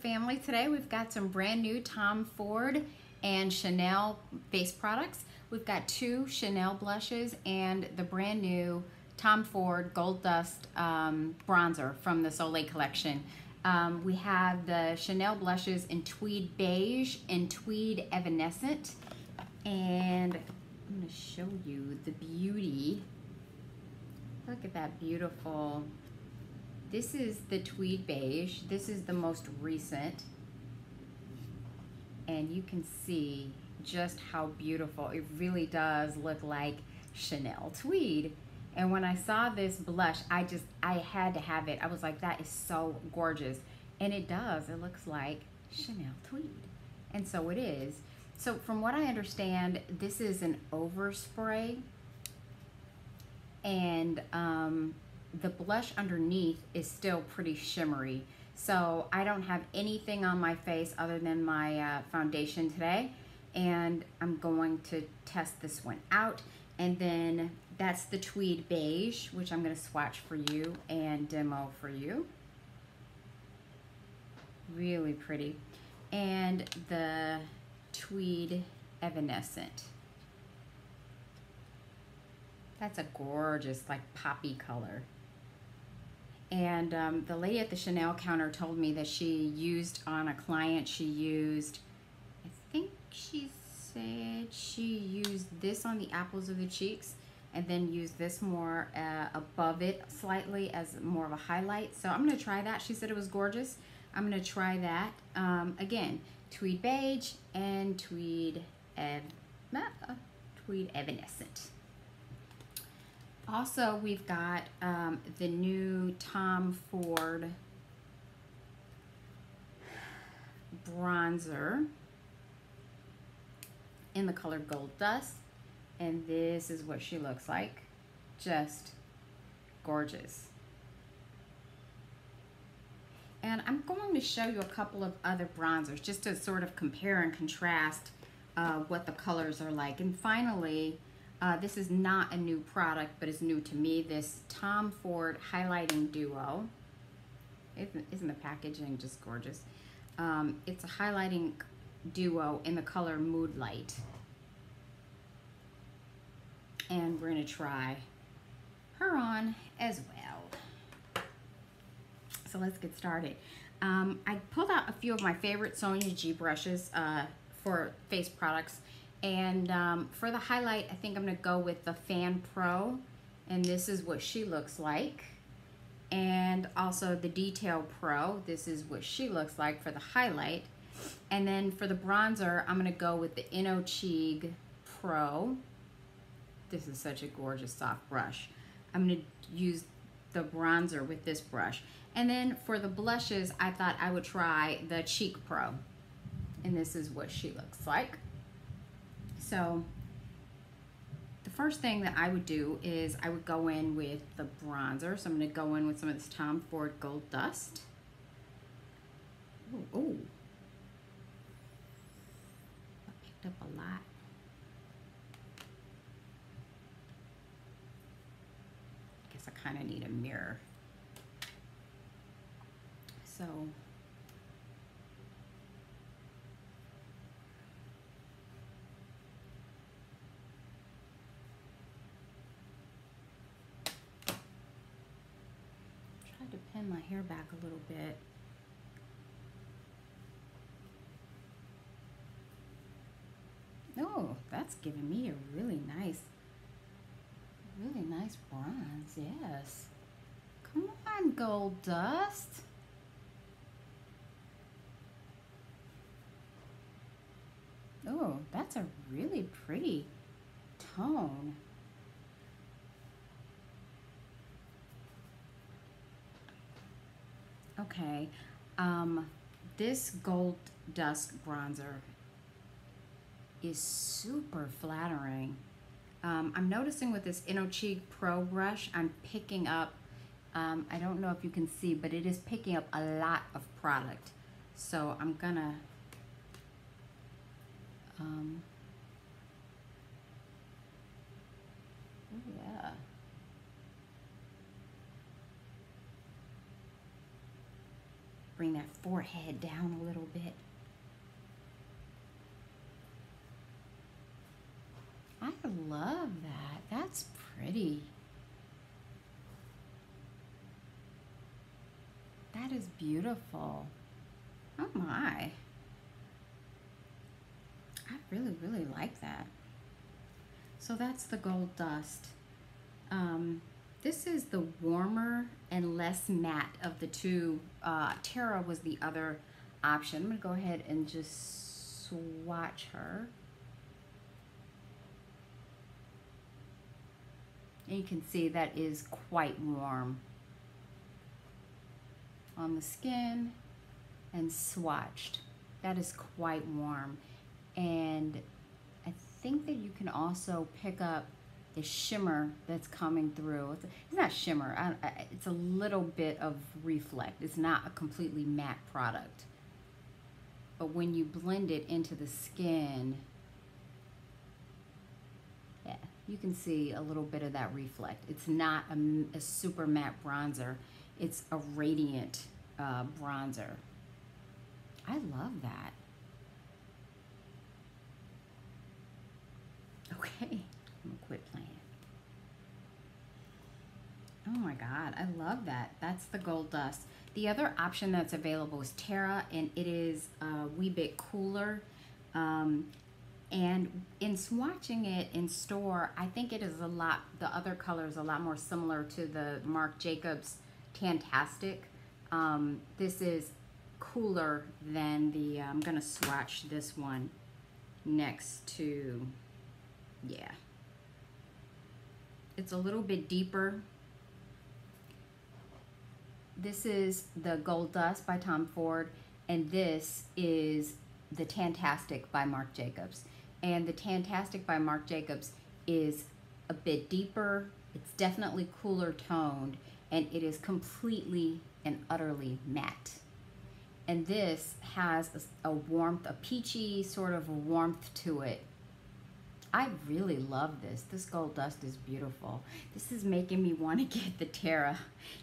family. Today we've got some brand new Tomforde and Chanel face products. We've got two Chanel blushes and the brand new Tomforde Gold Dust bronzer from the Soleil collection. We have the Chanel blushes in Tweed Beige and Tweed Evanescent. And I'm going to show you the beauty. Look at that beautiful. This is the Tweed Beige. This is the most recent. And you can see just how beautiful. It really does look like Chanel Tweed. And when I saw this blush, I had to have it. I was like, that is so gorgeous. And it does. It looks like Chanel Tweed. And so it is. So from what I understand, this is an overspray. And the blush underneath is still pretty shimmery. So I don't have anything on my face other than my foundation today. And I'm going to test this one out. And then that's the Tweed Beige, which I'm going to swatch for you and demo for you. Really pretty. And the Tweed Evanescent. That's a gorgeous, like, poppy color. And the lady at the Chanel counter told me that she used on a client, she used, I think she said she used this on the apples of the cheeks and then used this more above it slightly as more of a highlight. So I'm going to try that. She said it was gorgeous. I'm going to try that. Again, Tweed Beige and Tweed Evanescent. Also, we've got the new Tomforde bronzer in the color Gold Dust. And this is what she looks like. Just gorgeous. And I'm going to show you a couple of other bronzers just to sort of compare and contrast what the colors are like. And finally, this is not a new product, but it's new to me, this Tomforde Highlighting Duo. Isn't the packaging just gorgeous? It's a highlighting duo in the color Moodlight. And we're going to try her on as well. So let's get started. I pulled out a few of my favorite Sonia G brushes for face products. And for the highlight, I think I'm going to go with the Fan Pro. And this is what she looks like. And also the Detail Pro. This is what she looks like for the highlight. And then for the bronzer, I'm going to go with the Innochig Pro. This is such a gorgeous soft brush. I'm going to use the bronzer with this brush. And then for the blushes, I thought I would try the Cheek Pro. And this is what she looks like. So the first thing that I would do is I would go in with the bronzer. So I'm going to go in with some of this Tomforde Gold Dust. Ooh. I picked up a lot. I guess I kind of need a mirror. So to pin my hair back a little bit. Oh, that's giving me a really nice bronze, yes. Come on, Gold Dust. Oh, that's a really pretty tone. Okay, this Gold Dust bronzer is super flattering. I'm noticing with this Innochig Pro brush, I'm picking up, I don't know if you can see, but it is picking up a lot of product. So I'm gonna, oh yeah. bring that forehead down a little bit. I love that. That's pretty. That is beautiful. Oh my. I really, really like that. So that's the gold dust. This is the warmer and less matte of the two. Terra was the other option. I'm gonna go ahead and just swatch her. And you can see that is quite warm on the skin and swatched. That is quite warm. And I think that you can also pick up the shimmer that's coming through. It's not shimmer, it's a little bit of reflect. It's not a completely matte product. But when you blend it into the skin, yeah, you can see a little bit of that reflect. It's not a super matte bronzer. It's a radiant bronzer. I love that. Okay, I'm gonna quit playing. Oh my God, I love that. That's the gold dust. The other option that's available is Terra, and it is a wee bit cooler. And in swatching it in store, I think it is a lot, the other color is a lot more similar to the Marc Jacobs Tantastic. This is cooler than the, I'm gonna swatch this one next to, yeah. It's a little bit deeper. This is the Gold Dust by Tomforde, and this is the Tantastic by Marc Jacobs. And the Tantastic by Marc Jacobs is a bit deeper. It's definitely cooler toned, and it is completely and utterly matte. And this has a warmth, a peachy sort of warmth to it. I really love this. This gold dust is beautiful. This is making me want to get the Terra,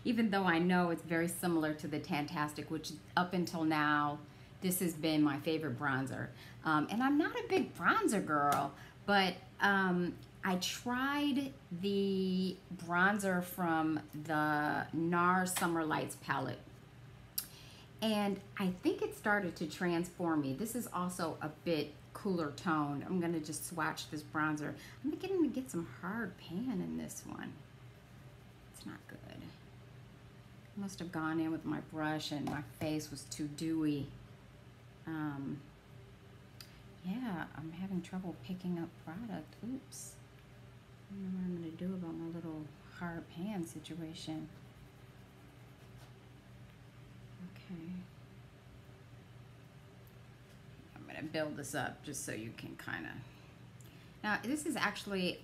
even though I know it's very similar to the Tantastic, which up until now, this has been my favorite bronzer. And I'm not a big bronzer girl, but I tried the bronzer from the Nars Summer Lights palette, and I think it started to transform me. This is also a bit cooler tone. I'm gonna just swatch this bronzer. I'm beginning to get some hard pan in this one. It's not good. I must have gone in with my brush and my face was too dewy. Yeah, I'm having trouble picking up product. Oops. I don't know what I'm gonna do about my little hard pan situation. Okay. I'm gonna build this up just so you can kind of. Now this is actually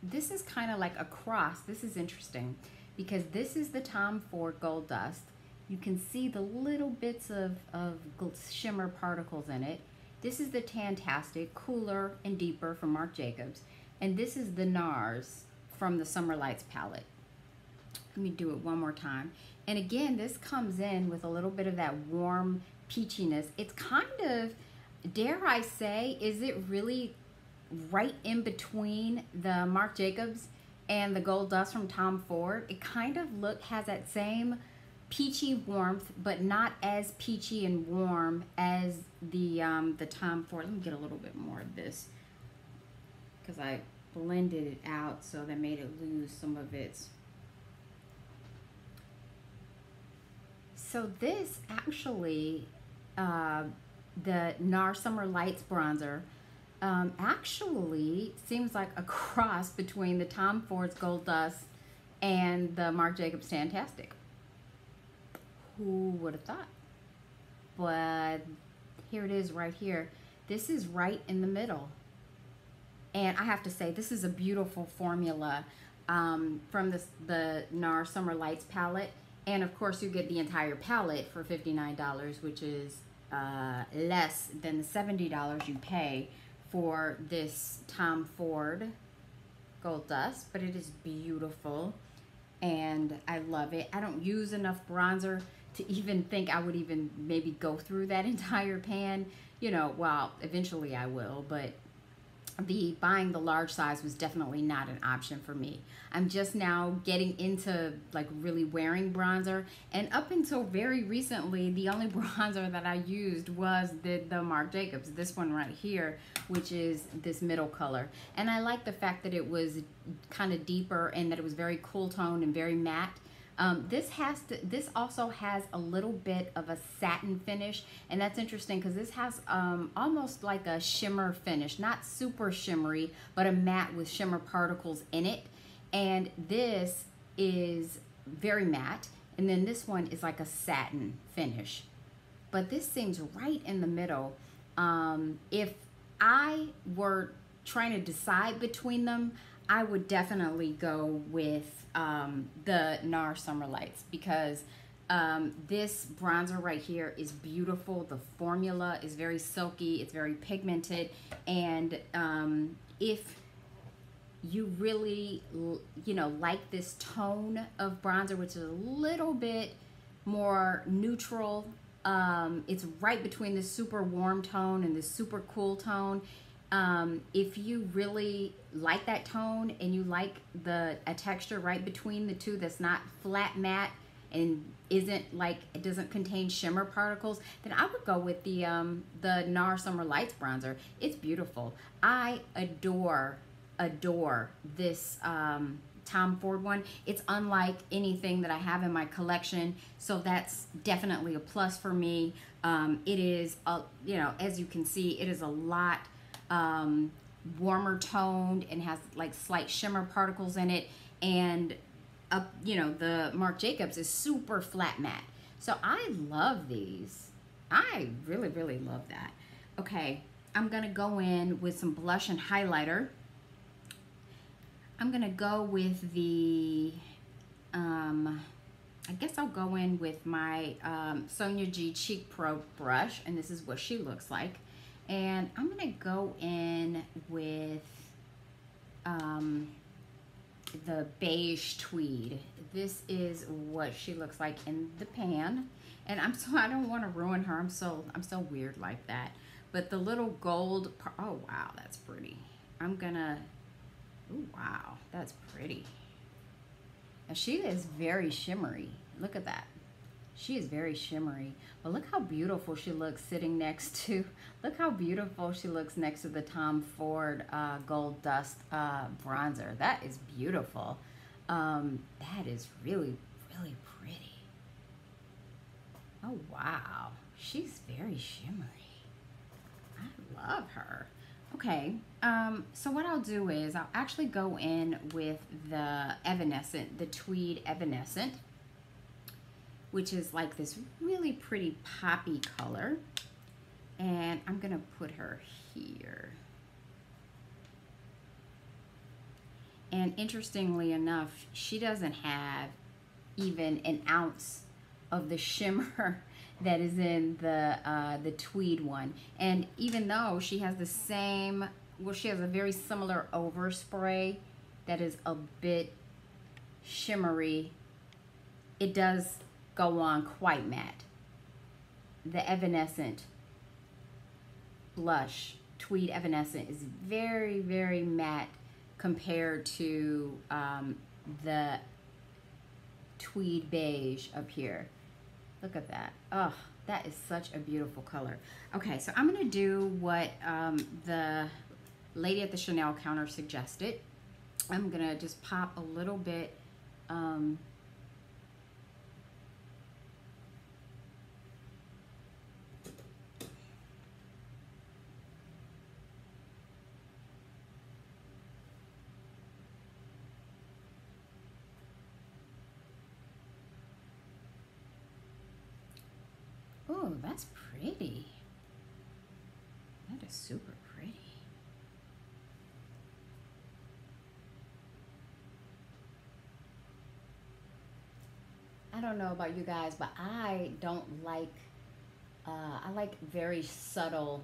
this is kind of like a cross. This is interesting because this is the Tomforde Gold Dust. You can see the little bits of shimmer particles in it. This is the Tantastic, cooler and deeper from Marc Jacobs. And this is the Nars from the Summer Lights palette. Let me do it one more time. And again, this comes in with a little bit of that warm peachiness. It's kind of, dare I say, is it really right in between the Marc Jacobs and the Gold Dust from Tomforde? It kind of has that same peachy warmth, but not as peachy and warm as the Tomforde. Let me get a little bit more of this because I blended it out, so that made it lose some of its. So this actually, the Nars Summer Lights bronzer, actually seems like a cross between the Tomforde's Gold Dust and the Marc Jacobs Tantastic. Who would have thought? But here it is right here. This is right in the middle. And I have to say, this is a beautiful formula from the Nars Summer Lights palette. And of course, you get the entire palette for $59, which is less than the $70 you pay for this Tomforde Gold Dust. But it is beautiful, and I love it. I don't use enough bronzer to even think I would even maybe go through that entire pan. You know, well, eventually I will, but buying the large size was definitely not an option for me. I'm just now getting into like really wearing bronzer, and up until very recently the only bronzer that I used was the Marc Jacobs, this one right here, which is this middle color. And I like the fact that it was kind of deeper and that it was very cool toned and very matte. This also has a little bit of a satin finish, and that's interesting because this has almost like a shimmer finish, not super shimmery, but a matte with shimmer particles in it. And this is very matte, and then this one is like a satin finish. But this seems right in the middle. If I were trying to decide between them, I would definitely go with the Nars Summer Lights, because this bronzer right here is beautiful. The formula is very silky, it's very pigmented, and if you really, you know, like this tone of bronzer, which is a little bit more neutral, it's right between the super warm tone and the super cool tone. If you really like that tone and you like a texture right between the two that's not flat matte and isn't like, it doesn't contain shimmer particles, then I would go with the Nars Summer Lights bronzer. It's beautiful. I adore this Tomforde one. It's unlike anything that I have in my collection, so that's definitely a plus for me. It is, you know, as you can see, it is a lot warmer toned and has like slight shimmer particles in it, and you know, the Marc Jacobs is super flat matte. So I love these. I really love that. Okay, I'm gonna go in with some blush and highlighter. I'm gonna go with the I guess I'll go in with my Sonia G Cheek Pro brush, and this is what she looks like. And I'm gonna go in with the beige tweed. This is what she looks like in the pan, and I don't want to ruin her. I'm so weird like that. But the little gold, oh wow, that's pretty. I'm gonna, oh wow, that's pretty. And she is very shimmery. Look at that. She is very shimmery, but look how beautiful she looks sitting next to, look how beautiful she looks next to the Tomforde Gold Dust bronzer. That is beautiful. That is really pretty. Oh wow, she's very shimmery. I love her. Okay, so what I'll do is I'll actually go in with the Evanescent, the Tweed Evanescent, which is like this really pretty poppy color. And I'm gonna put her here. And interestingly enough, she doesn't have even an ounce of the shimmer that is in the Tweed one. And even though she has the same, well, she has a very similar overspray that is a bit shimmery, it does go on quite matte. The Evanescent blush, Tweed Evanescent, is very matte compared to the Tweed Beige up here. Look at that. Oh, that is such a beautiful color. Okay, so I'm gonna do what the lady at the Chanel counter suggested. I'm gonna just pop a little bit oh, that's pretty. That is super pretty. I don't know about you guys, but I don't like, I like very subtle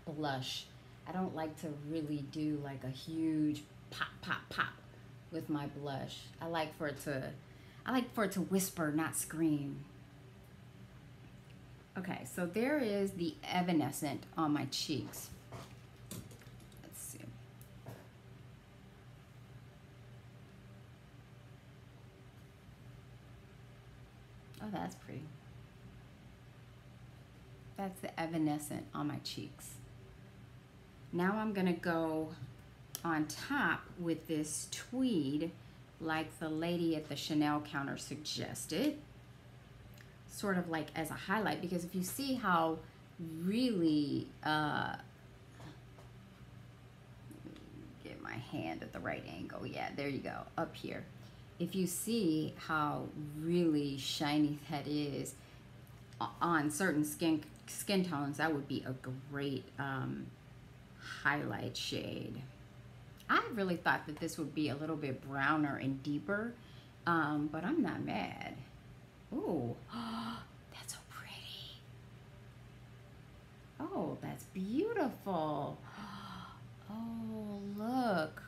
blush. I don't like to really do like a huge pop with my blush. I like for it to, I like for it to whisper, not scream. Okay, so there is the Evanescent on my cheeks. Let's see. Oh, that's pretty. That's the Evanescent on my cheeks. Now I'm gonna go on top with this Tweed, like the lady at the Chanel counter suggested, sort of like as a highlight, because if you see how really, get my hand at the right angle, yeah, there you go, up here. If you see how really shiny that is on certain skin tones, that would be a great highlight shade. I really thought that this would be a little bit browner and deeper, but I'm not mad. Ooh, that's so pretty. Oh, that's beautiful. Oh, look.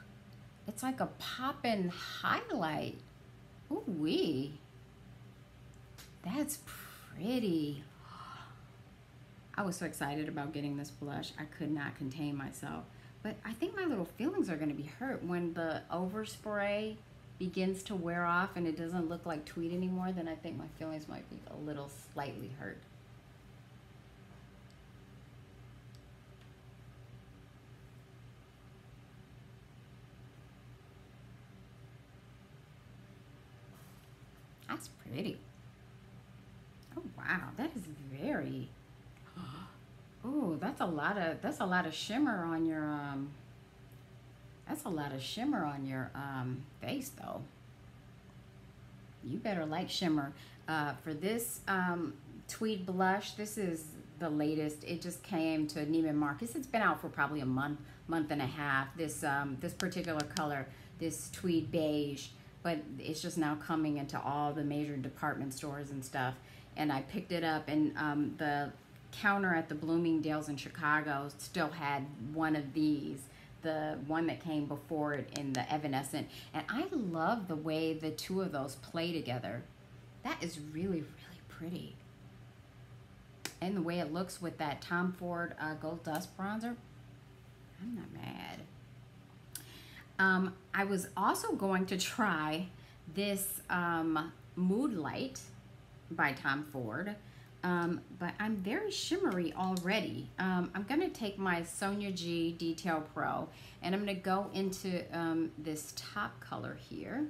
It's like a poppin' highlight. Ooh wee. That's pretty. I was so excited about getting this blush. I could not contain myself. But I think my little feelings are going to be hurt when the overspray begins to wear off and it doesn't look like Tweed anymore. Then I think my feelings might be a little slightly hurt. That's pretty. Oh wow, that is very. Oh, that's a lot of shimmer on your that's a lot of shimmer on your face though. You better like shimmer. For this Tweed blush, this is the latest. It just came to Neiman Marcus. It's been out for probably a month and a half. This this particular color, this Tweed Beige, but it's just now coming into all the major department stores and stuff. And I picked it up, and the counter at the Bloomingdale's in Chicago still had one of these, the one that came before it in the Evanescent. And I love the way the two of those play together. That is really, really pretty. And the way it looks with that Tomforde Gold Dust Bronzer, I'm not mad. I was also going to try this Moodlight by Tomforde. But I'm very shimmery already. I'm going to take my Sonia G Detail Pro and I'm going to go into this top color here.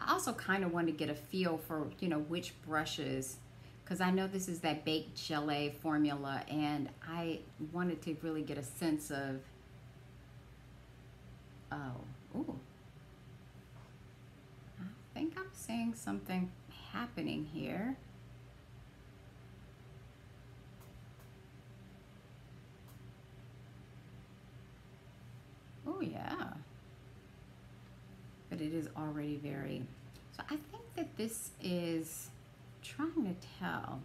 I also kind of want to get a feel for, you know, which brushes, because I know this is that baked gelée formula and I wanted to really get a sense of, ooh, I think I'm seeing something happening here. Oh yeah, but it is already very, so I think that this is trying to tell.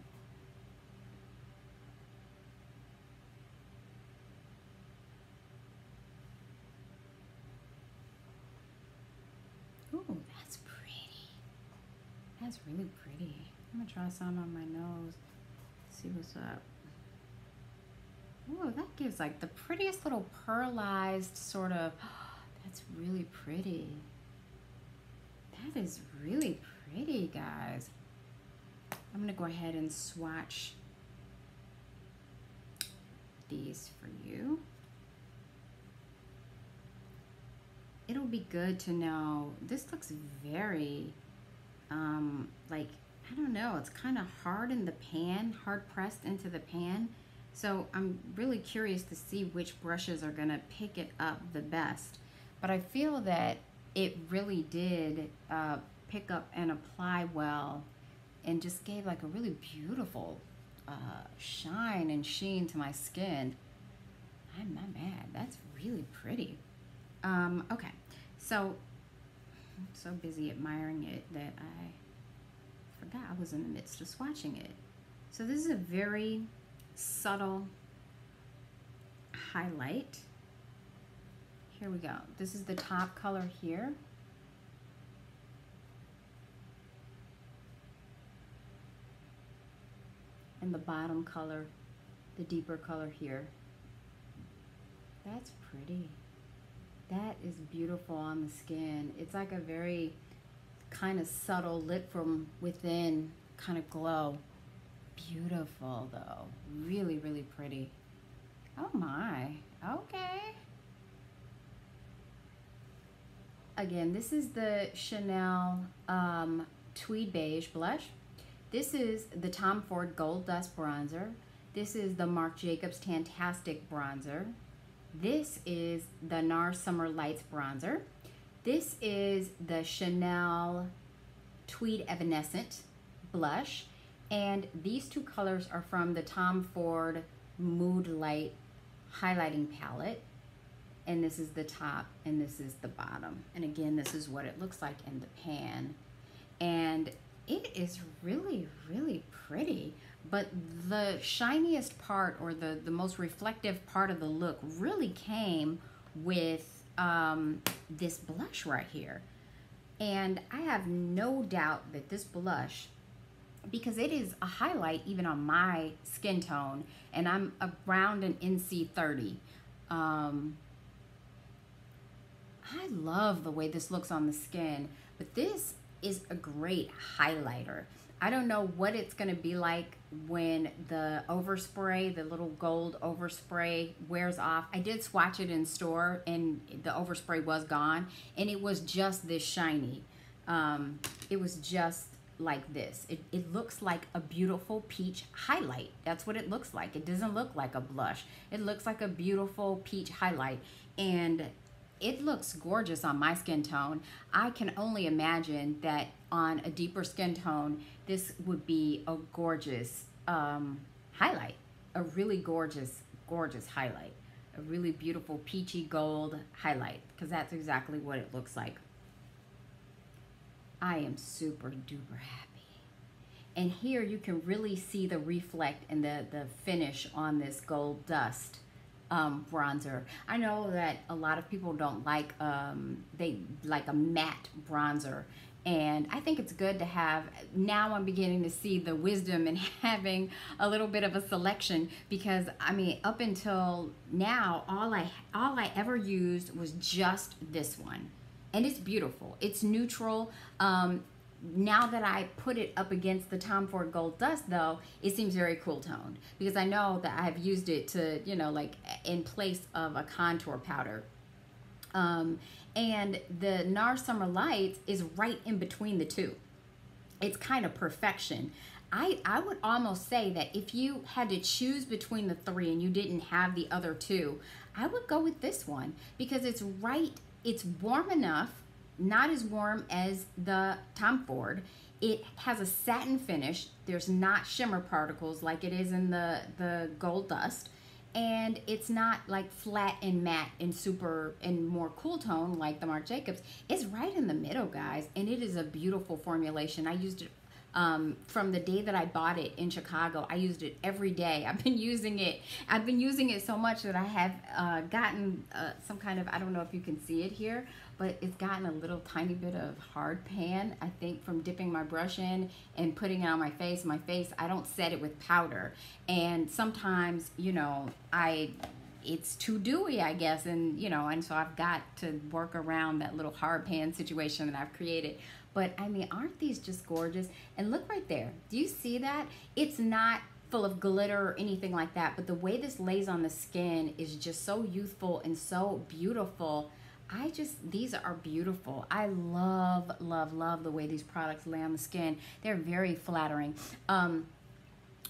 Oh, that's pretty. That's really pretty. I'm gonna try some on my nose, see what's up. Oh, that gives like the prettiest little pearlized sort of, that's really pretty. That is really pretty, guys. I'm gonna go ahead and swatch these for you. It'll be good to know, this looks very, like, I don't know, it's kind of hard in the pan, hard pressed into the pan. So I'm really curious to see which brushes are gonna pick it up the best. But I feel that it really did pick up and apply well and just gave like a really beautiful shine and sheen to my skin. I'm not mad, that's really pretty. Okay, so I'm so busy admiring it that I forgot I was in the midst of swatching it. So this is a very subtle highlight. Here we go. This is the top color here. and the bottom color, the deeper color here. That's pretty. That is beautiful on the skin. It's like a very kind of subtle, lit from within kind of glow. Beautiful though. Really, really pretty. Oh my. Okay. Again, this is the Chanel Tweed Beige blush. This is the Tomforde Gold Dust bronzer. This is the Marc Jacobs Tantastic bronzer. This is the Nars Summer Lights bronzer. This is the Chanel Tweed Evanescent blush. And these two colors are from the Tomforde Moodlight highlighting palette. And this is the top and this is the bottom. And again, this is what it looks like in the pan. And it is really, really pretty. But the shiniest part, or the most reflective part of the look, really came with this blush right here. And I have no doubt that this blush, because it is a highlight even on my skin tone, and I'm around an NC30. I love the way this looks on the skin, but this is a great highlighter. I don't know what it's gonna be like when the overspray, the little gold overspray, wears off. I did swatch it in store and the overspray was gone, and it was just this shiny. It was just like this. It looks like a beautiful peach highlight. That's what it looks like. It doesn't look like a blush. It looks like a beautiful peach highlight, and it looks gorgeous on my skin tone. I can only imagine that on a deeper skin tone, this would be a gorgeous highlight. A really gorgeous, gorgeous highlight. A really beautiful peachy gold highlight, because that's exactly what it looks like. I am super duper happy. And here you can really see the reflect and the finish on this gold dust bronzer. I know that a lot of people don't like, they like a matte bronzer. And I think it's good to have, now I'm beginning to see the wisdom in having a little bit of a selection, because I mean, up until now, all I ever used was just this one. And it's beautiful. It's neutral. Now that I put it up against the Tomforde Gold Dust, though, it seems very cool toned, because I know that I've used it to, you know, like in place of a contour powder. And the Nars Summer Lights is right in between the two. It's kind of perfection. I would almost say that if you had to choose between the three and you didn't have the other two, I would go with this one, because it's right, it's warm enough, not as warm as the Tomforde. It has a satin finish. There's not shimmer particles like it is in the Gold Dust. And it's not like flat and matte and super and more cool tone like the Marc Jacobs. It's right in the middle, guys. And it is a beautiful formulation. I used it from the day that I bought it in Chicago. I used it every day. I've been using it. I've been using it so much that I have gotten some kind of, I don't know if you can see it here, but it's gotten a little tiny bit of hard pan, I think, from dipping my brush in and putting it on my face. My face, I don't set it with powder. And sometimes, you know, it's too dewy, I guess, and, you know, and so I've got to work around that little hard pan situation that I've created. But I mean, aren't these just gorgeous? And look right there. Do you see that? It's not full of glitter or anything like that, but the way this lays on the skin is just so youthful and so beautiful. These are beautiful. I love, love, love the way these products lay on the skin. They're very flattering. I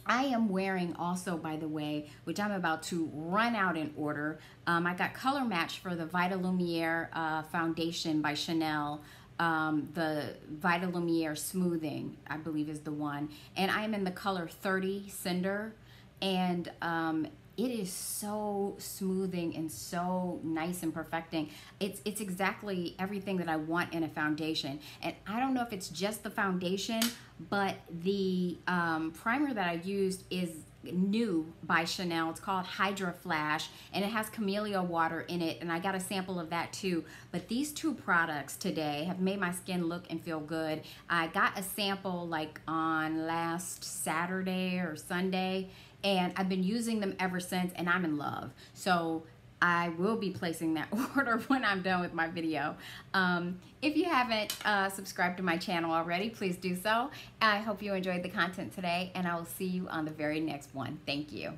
am wearing also, by the way, which I'm about to run out in order. I got color match for the Vitalumiere foundation by Chanel. The Vitalumiere Smoothing, I believe, is the one. And I'm in the color 30 Cendre. And it is so smoothing and so nice and perfecting. It's exactly everything that I want in a foundation. And I don't know if it's just the foundation, but the primer that I used is new by Chanel. It's called Hydra Flash, and it has camellia water in it, and I got a sample of that too. But these two products today have made my skin look and feel good. I got a sample like on last Saturday or Sunday, and I've been using them ever since, and I'm in love. So I will be placing that order when I'm done with my video. If you haven't subscribed to my channel already, please do so. I hope you enjoyed the content today, and I will see you on the very next one. Thank you.